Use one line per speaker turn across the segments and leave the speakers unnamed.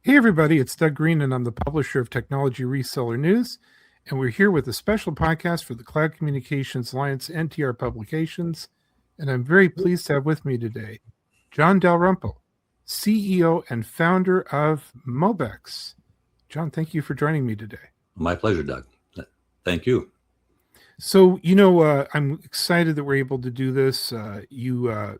Hey, everybody, it's Doug Green, and I'm the publisher of Technology Reseller News. And we're here with a special podcast for the Cloud Communications Alliance NTR Publications. And I'm very pleased to have with me today John Dalrymple, CEO and founder of Mobex. John, thank you for joining me today.
My pleasure, Doug. Thank you.
So, I'm excited that we're able to do this. Within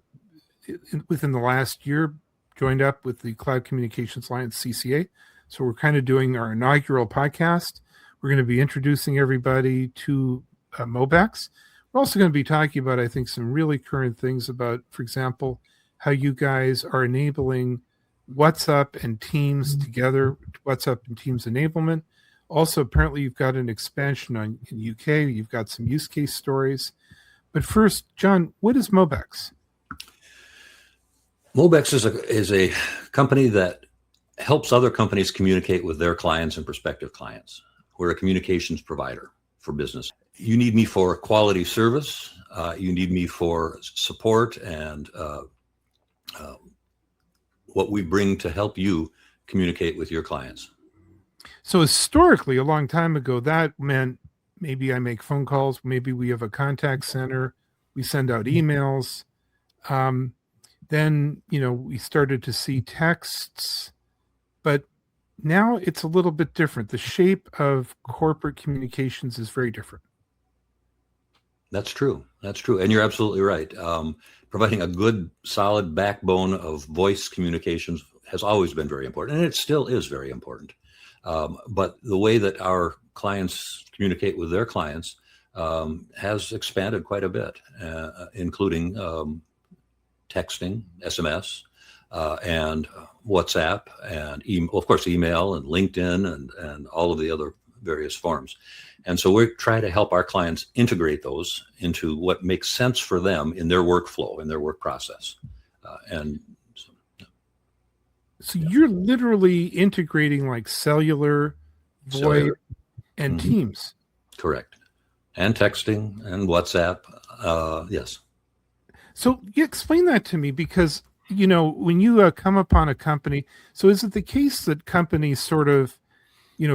the last year, joined up with the Cloud Communications Alliance CCA. So we're kind of doing our inaugural podcast. We're going to be introducing everybody to Mobex. We're also going to be talking about, I think, some really current things about, for example, how you guys are enabling WhatsApp and Teams together, WhatsApp and Teams enablement. Also, apparently, you've got an expansion in UK. You've got some use case stories. But first, John, what is Mobex?
Mobex is a company that helps other companies communicate with their clients and prospective clients. We're a communications provider for business. You need me for quality service. You need me for support and what we bring to help you communicate with your clients.
So historically, a long time ago, that meant maybe I make phone calls, maybe we have a contact center, we send out emails. Then, we started to see texts, but now it's a little bit different. The shape of corporate communications is very different.
That's true. And you're absolutely right. Providing a good, solid backbone of voice communications has always been very important, and it still is very important. But the way that our clients communicate with their clients has expanded quite a bit, including texting, SMS, and WhatsApp, and of course, email and LinkedIn and all of the other various forms. And so we try to help our clients integrate those into what makes sense for them in their workflow, in their work process.
So you're literally integrating like cellular, VoIP, and Teams.
Correct. And texting and WhatsApp. Yes.
So you explain that to me, because, when you come upon a company, so is it the case that companies sort of,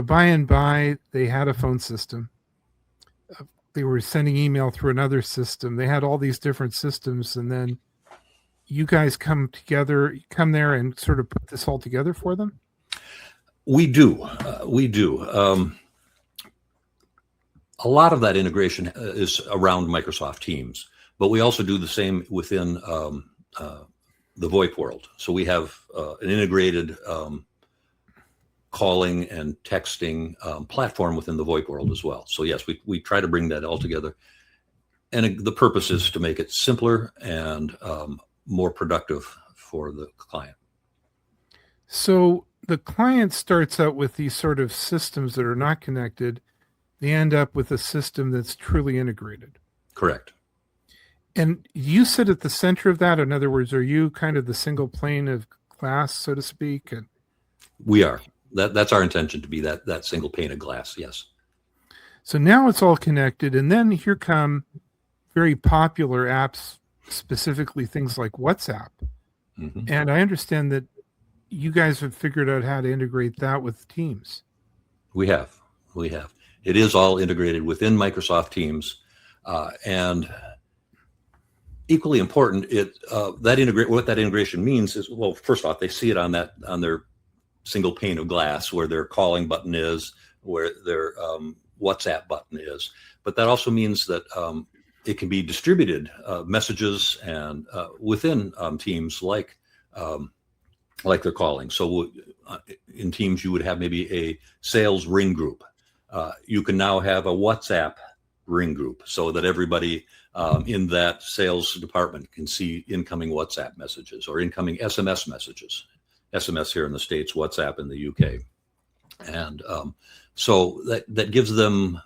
by and by, they had a phone system. They were sending email through another system. They had all these different systems. And then you guys come there and sort of put this all together for them?
We do. A lot of that integration is around Microsoft Teams. But we also do the same within the VoIP world. So we have an integrated calling and texting platform within the VoIP world as well. So yes, we try to bring that all together. And the purpose is to make it simpler and more productive for the client.
So the client starts out with these sort of systems that are not connected. They end up with a system that's truly integrated.
Correct.
And you sit at the center of that. In other words, are you kind of the single pane of glass, so to speak? And
we are. That's our intention, to be that single pane of glass. Yes.
So now it's all connected, and then here come very popular apps, specifically things like WhatsApp. Mm-hmm. And I understand that you guys have figured out how to integrate that with Teams.
We have. It is all integrated within Microsoft Teams, and equally important, what that integration means is, well, first off, they see it on their single pane of glass where their calling button is, where their WhatsApp button is. But that also means that it can be distributed messages and within Teams like they're calling. So in Teams, you would have maybe a sales ring group. You can now have a WhatsApp ring group so that everybody in that sales department can see incoming WhatsApp messages or incoming SMS messages. SMS here in the States, WhatsApp in the UK. And so that gives them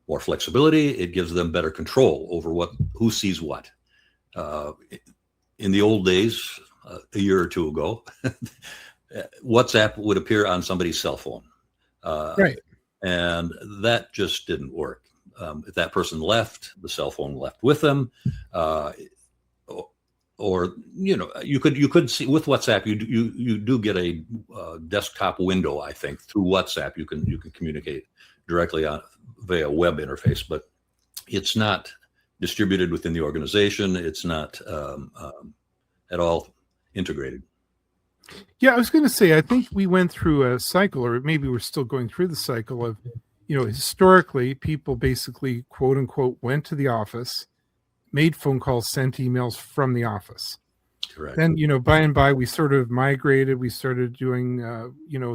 more flexibility. It gives them better control over who sees what. In the old days, a year or two ago, WhatsApp would appear on somebody's cell phone.
Right.
And that just didn't work. If that person left, the cell phone left with them, or you could see with WhatsApp, you do get a desktop window. I think through WhatsApp you can communicate directly via web interface, but it's not distributed within the organization. It's not at all integrated.
Yeah, I was going to say, I think we went through a cycle, or maybe we're still going through the cycle of, historically, people basically, quote unquote, went to the office, made phone calls, sent emails from the office.
Correct.
Then, by and by, we sort of migrated. We started doing,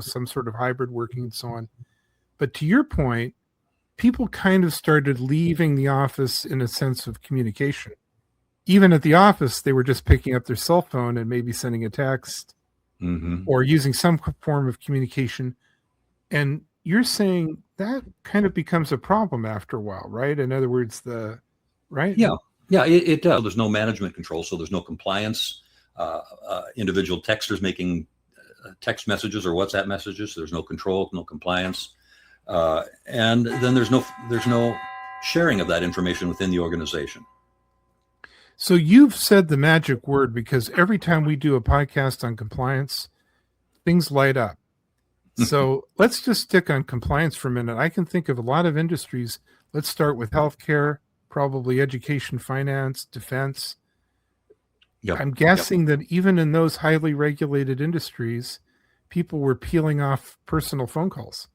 some sort of hybrid working and so on. But to your point, people kind of started leaving the office in a sense of communication. Even at the office, they were just picking up their cell phone and maybe sending a text or using some form of communication. And you're saying that kind of becomes a problem after a while, right? In other words, right?
Yeah, it does. There's no management control, so there's no compliance. Individual texters making text messages or WhatsApp messages. There's no control, no compliance, and then there's no sharing of that information within the organization.
So you've said the magic word, because every time we do a podcast on compliance, things light up. So let's just stick on compliance for a minute. I can think of a lot of industries. Let's start with healthcare, probably education, finance, defense. Yep. I'm guessing that even in those highly regulated industries, people were peeling off personal phone calls.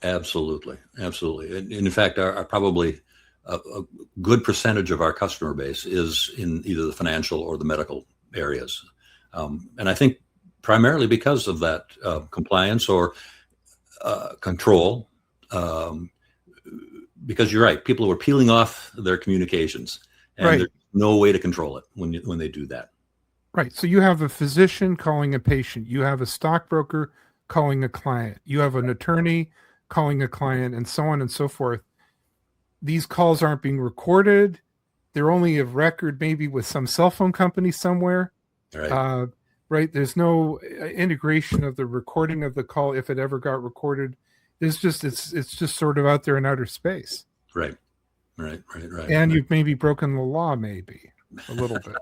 Absolutely. And in fact, our probably a good percentage of our customer base is in either the financial or the medical areas. And I think primarily because of that compliance or control, because you're right, people were peeling off their communications, and there's no way to control it when they do that.
Right. So you have a physician calling a patient, you have a stockbroker calling a client, you have an attorney calling a client, and so on and so forth. These calls aren't being recorded. They're only of record maybe with some cell phone company somewhere.
Right.
Right. There's no integration of the recording of the call if it ever got recorded. It's just sort of out there in outer space.
Right.
And you've maybe broken the law, maybe a little bit.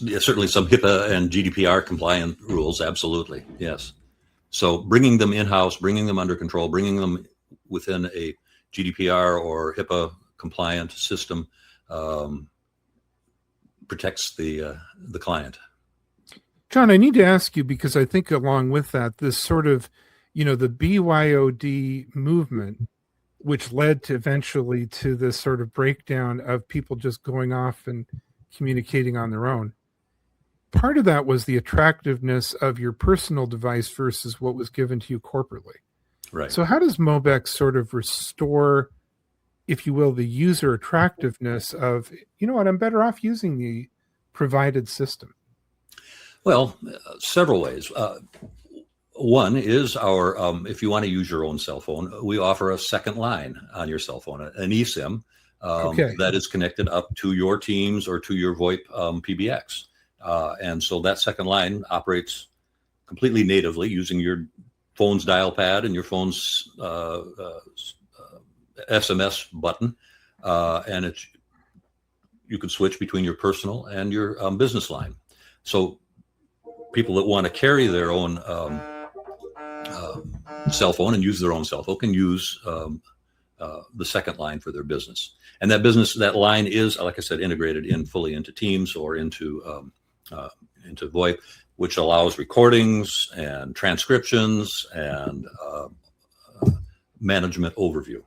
Yeah, certainly some HIPAA and GDPR compliant rules. Absolutely. Yes. So bringing them in-house, bringing them under control, bringing them within a GDPR or HIPAA compliant system protects the client.
John, I need to ask you, because I think along with that, this sort of, the BYOD movement, which led to eventually to this sort of breakdown of people just going off and communicating on their own. Part of that was the attractiveness of your personal device versus what was given to you corporately.
Right.
So how does Mobex sort of restore, if you will, the user attractiveness of, I'm better off using the provided system?
Well, several ways. One is our, if you want to use your own cell phone, we offer a second line on your cell phone, an eSIM that is connected up to your Teams or to your VoIP PBX. And so that second line operates completely natively using your phone's dial pad and your phone's SMS button. And you can switch between your personal and your business line. So people that want to carry their own cell phone and use their own cell phone can use the second line for their business. And that line is, like I said, integrated fully into Teams or into VoIP, which allows recordings and transcriptions and management overview.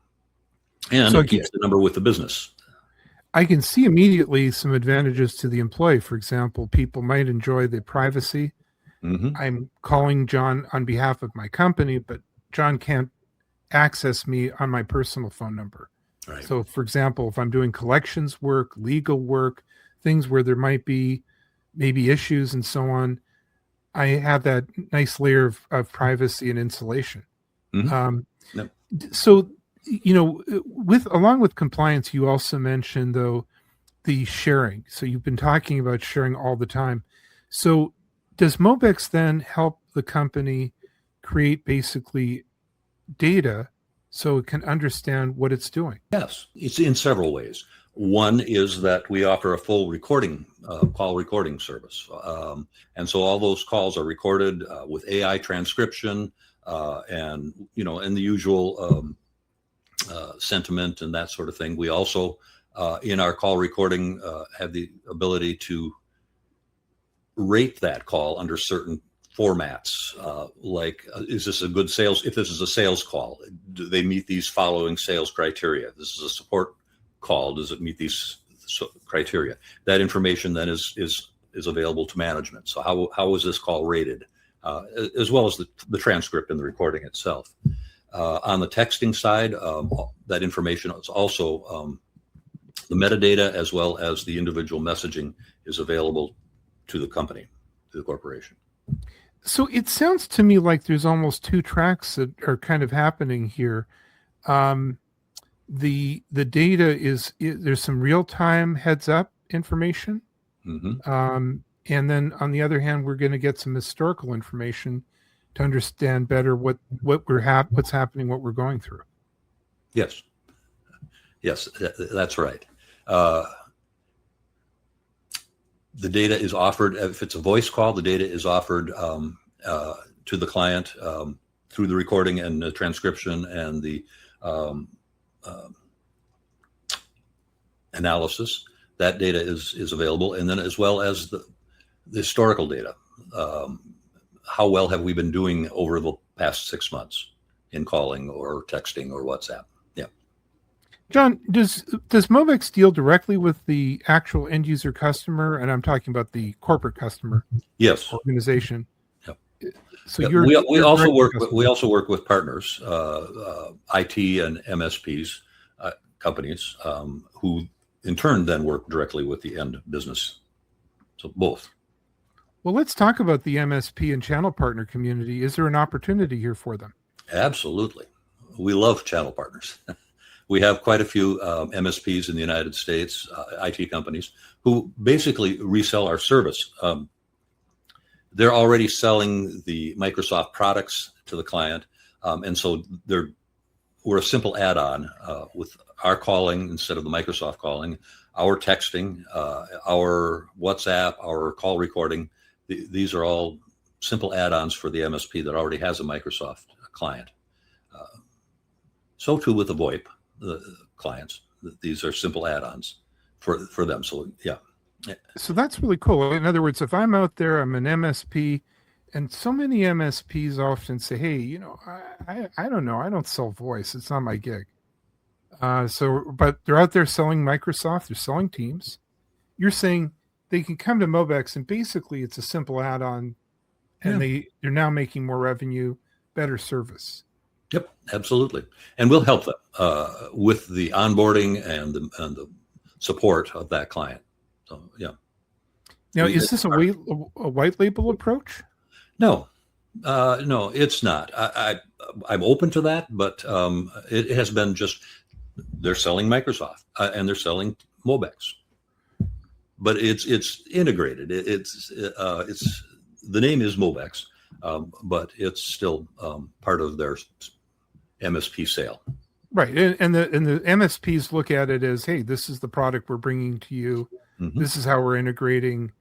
And so it keeps the number with the business.
I can see immediately some advantages to the employee. For example, people might enjoy the privacy. Mm-hmm. I'm calling John on behalf of my company, but John can't access me on my personal phone number.
Right.
So, for example, if I'm doing collections work, legal work, things where there might be maybe issues and so on, I have that nice layer of privacy and insulation. Mm-hmm. Yep. So, along with compliance, you also mentioned, though, the sharing. So you've been talking about sharing all the time. So does Mobex then help the company create basically data so it can understand what it's doing?
Yes, it's in several ways. One is that we offer a full recording, call recording service. And so all those calls are recorded with AI transcription and, and the usual sentiment and that sort of thing. We also, in our call recording, have the ability to rate that call under certain formats, like is this a good sales? If this is a sales call, do they meet these following sales criteria? This is a support call. Does it meet these criteria? That information then is available to management. So how was this call rated, as well as the transcript and the recording itself. On the texting side, that information is also the metadata as well as the individual messaging is available to the company, to the corporation.
So it sounds to me like there's almost two tracks that are kind of happening here. The data there's some real-time heads up information. Mm-hmm. And then on the other hand, we're going to get some historical information to understand better what's happening, what we're going through.
Yes, that's right. The data is offered, if it's a voice call, the data is offered to the client through the recording and the transcription and the analysis. That data is available. And then as well as the historical data. How well have we been doing over the past 6 months in calling or texting or WhatsApp? Yeah.
John, does Mobex deal directly with the actual end user customer? And I'm talking about the corporate customer.
Yes.
Organization.
Yep.
So
yeah, we also work with partners, IT and MSPs companies who in turn then work directly with the end business. So both.
Well, let's talk about the MSP and channel partner community. Is there an opportunity here for them?
Absolutely. We love channel partners. We have quite a few MSPs in the United States, IT companies, who basically resell our service. They're already selling the Microsoft products to the client. And so we're a simple add-on with our calling instead of the Microsoft calling, our texting, our WhatsApp, our call recording. These are all simple add-ons for the MSP that already has a Microsoft client. So too with the VoIP, the clients. These are simple add-ons for them. So yeah.
So that's really cool. In other words, if I'm out there, I'm an MSP, and so many MSPs often say, hey, I don't know, I don't sell voice. It's not my gig. But they're out there selling Microsoft, they're selling Teams. You're saying they can come to Mobex and basically it's a simple add-on and they're now making more revenue, better service.
Yep, absolutely. And we'll help them with the onboarding and the support of that client. So, yeah.
Now, is this a white label approach?
No, it's not. I'm open to that, but it has been just they're selling Microsoft and they're selling Mobex. But it's integrated. It's the name is Mobex, but it's still part of their MSP sale.
Right, and the MSPs look at it as, hey, this is the product we're bringing to you. Mm-hmm. This is how we're integrating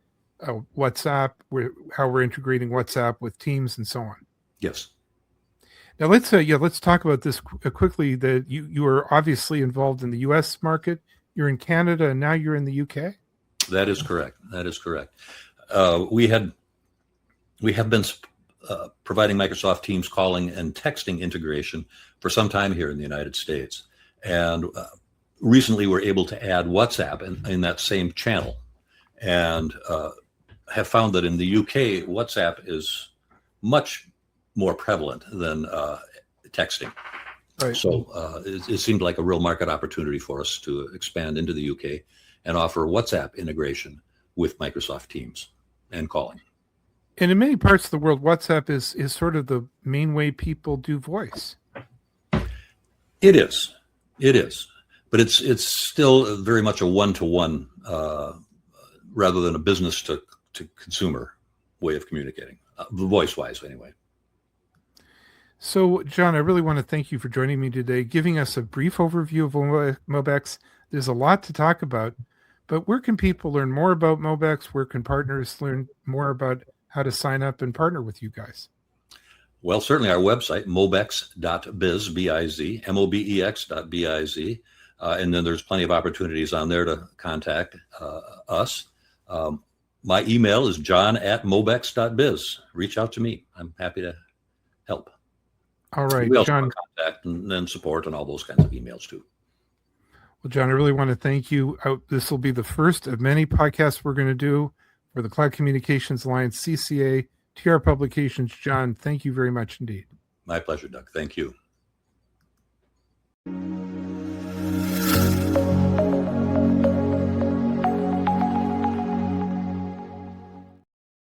WhatsApp. How we're integrating WhatsApp with Teams and so on.
Yes.
Now let's talk about this quickly. That you are obviously involved in the U.S. market. You're in Canada, and now you're in the U.K.
That is correct. We have been providing Microsoft Teams calling and texting integration for some time here in the United States, and recently we're able to add WhatsApp in that same channel, and have found that in the UK WhatsApp is much more prevalent than texting. Right. So it seemed like a real market opportunity for us to expand into the UK and offer WhatsApp integration with Microsoft Teams and calling.
And in many parts of the world, WhatsApp is sort of the main way people do voice.
It is, but it's still very much a one-to-one rather than a business to consumer way of communicating, voice-wise anyway.
So, John, I really want to thank you for joining me today, giving us a brief overview of Mobex, There's a lot to talk about, but where can people learn more about Mobex? Where can partners learn more about how to sign up and partner with you guys?
Well, certainly our website, mobex.biz, B-I-Z, mobex.biz. And then there's plenty of opportunities on there to contact us. My email is john@mobex.biz. Reach out to me. I'm happy to help.
All right,
We also
John.
have contact and then support and all those kinds of emails too.
Well, John, I really want to thank you. This will be the first of many podcasts we're going to do for the Cloud Communications Alliance, CCA, TR Publications. John, thank you very much indeed.
My pleasure, Doug. Thank you.